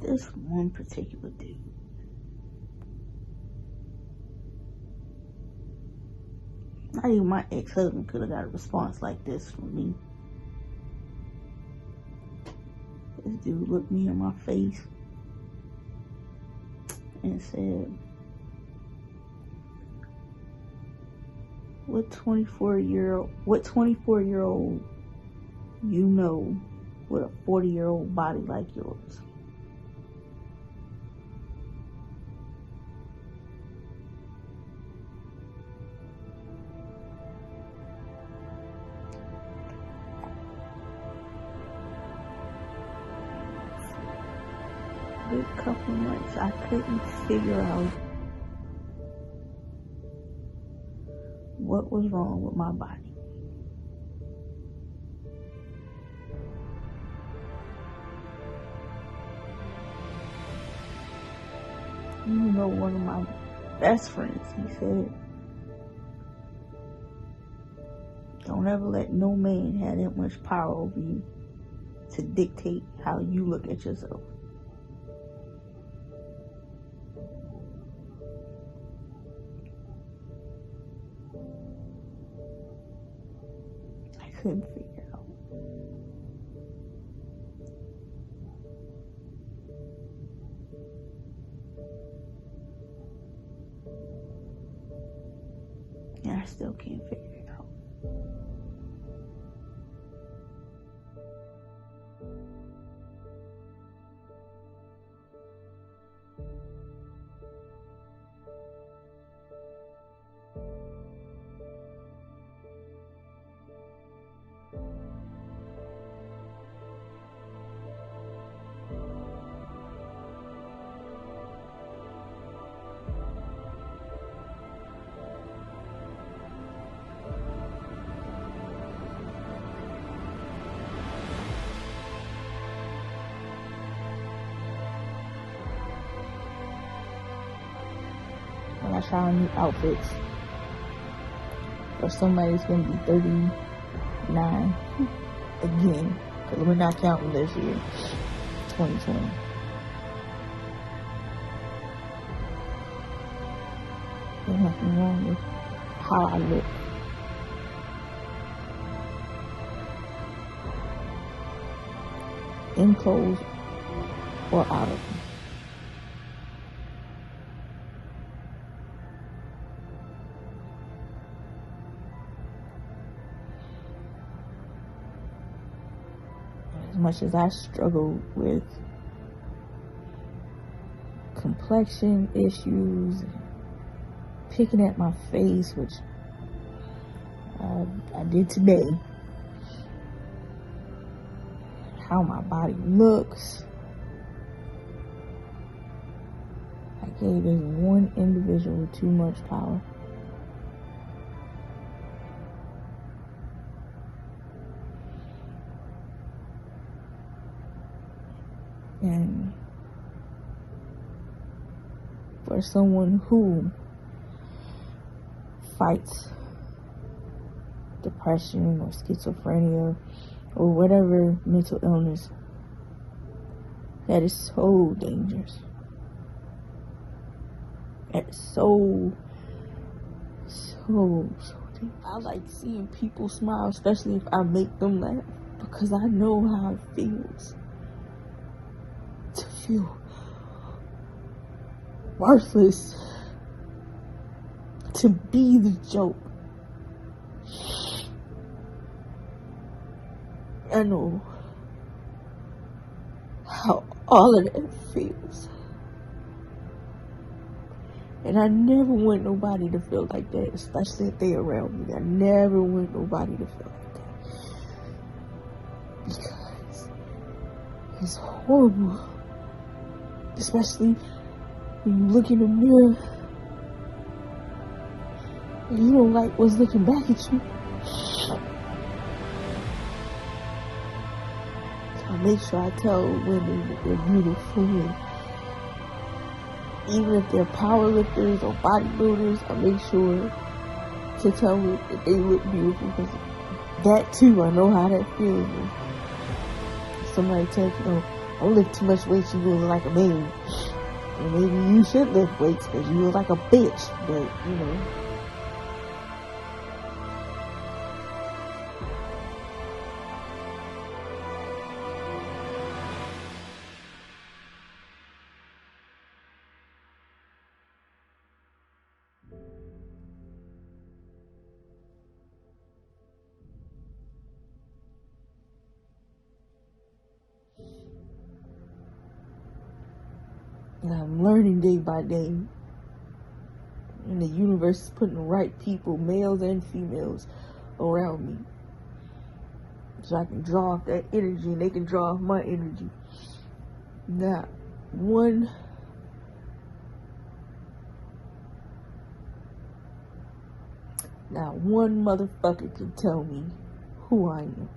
this one particular dude. Not even my ex-husband could have got a response like this from me. This dude looked me in my face and said, what 24-year-old you know with a 40-year-old body like yours? A good couple months, I couldn't figure out what was wrong with my body. You know, one of my best friends, he said, don't ever let no man have that much power over you to dictate how you look at yourself. I couldn't figure it out. And I still can't figure it out. When I try on new outfits for somebody that's gonna be 39 again, because we're not counting this year, 2020. There's nothing wrong with how I look. In clothes or out of them. As much as I struggle with complexion issues, picking at my face, which I did today, how my body looks, I gave this one individual too much power. And for someone who fights depression or schizophrenia or whatever mental illness, that is so dangerous. That is so dangerous. I like seeing people smile, especially if I make them laugh, because I know how it feels to feel worthless, to be the joke. I know how all of that feels. And I never want nobody to feel like that, especially if they're around me. I never want nobody to feel like that. Because it's horrible. Especially when you look in the mirror and you don't like what's looking back at you. I make sure I tell women that they're beautiful, and even if they're powerlifters or bodybuilders, I make sure to tell them that they look beautiful, because that too, I know how that feels. When somebody tells you, oh, don't lift too much weight, you look like a man. And maybe you should lift weights because you look like a bitch. But, you know. And I'm learning day by day. And the universe is putting the right people, males and females, around me. So I can draw off that energy and they can draw off my energy. Not one motherfucker can tell me who I am.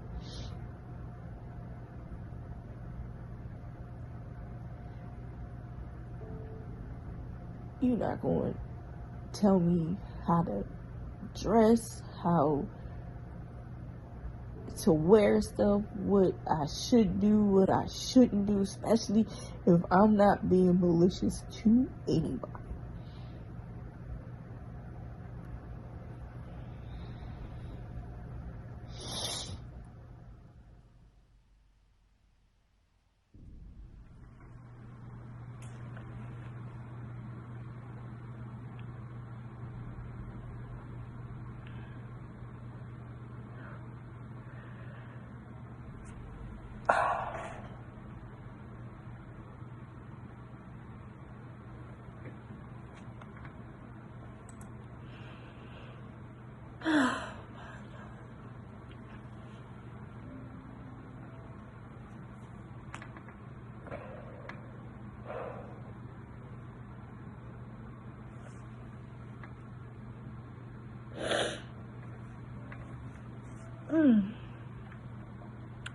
You're not going to tell me how to dress, how to wear stuff, what I should do, what I shouldn't do, especially if I'm not being malicious to anybody.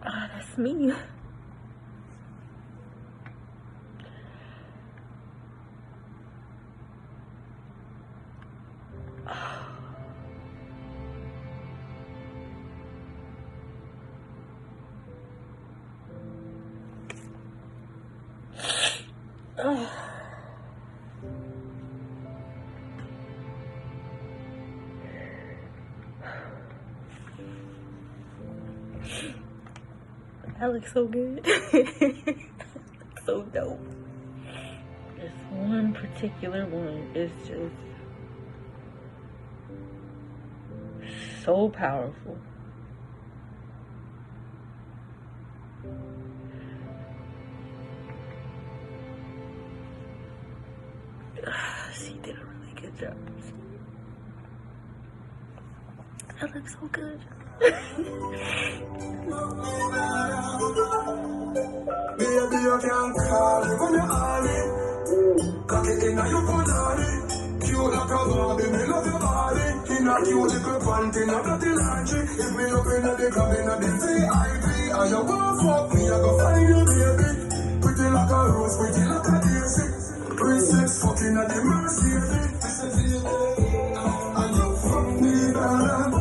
That's me. That looks so good. So dope. This one particular one is just so powerful. She did a really good job. That looks so good. Baby, you can call me when you're on it. Cock it in your punani. Cute like a Barbie, me love your body. In a cute little panty, not dirty laundry. If me up in the club, in the VIP, and you won't fuck me, I go find you, baby. Pretty like a rose, pretty like a daisy. Princess fucking at the Mercedes. And you fuck me better.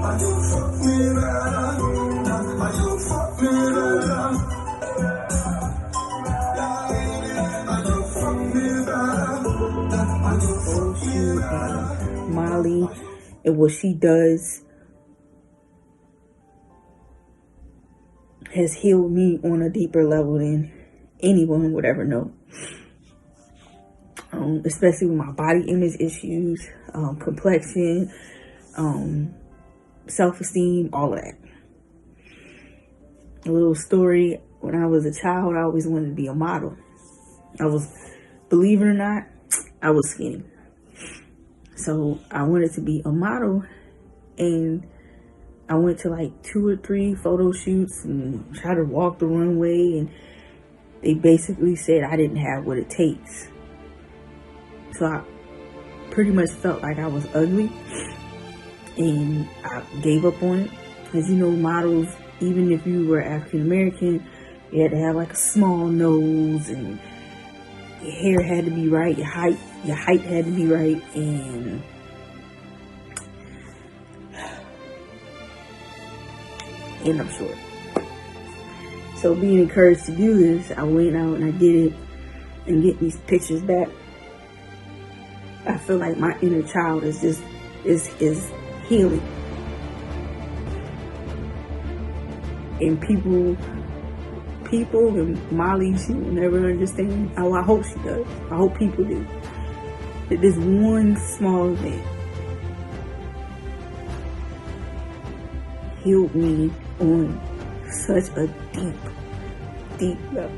And you fuck me better. And you fuck me better. Molly and what she does has healed me on a deeper level than anyone would ever know. Especially with my body image issues, complexion, self-esteem, all of that. A little story, when I was a child, I always wanted to be a model. Believe it or not, I was skinny. So I wanted to be a model, and I went to like 2 or 3 photo shoots and tried to walk the runway, and they basically said I didn't have what it takes. So I pretty much felt like I was ugly, and I gave up on it. Because, you know, models, even if you were African American, you had to have like a small nose, and your hair had to be right, your height had to be right, and I'm short. So being encouraged to do this, I went out and I did it, and getting these pictures back, I feel like my inner child is healing. And people and Molly, she will never understand. Oh, I hope she does. I hope people do. That this one small event healed me on such a deep level.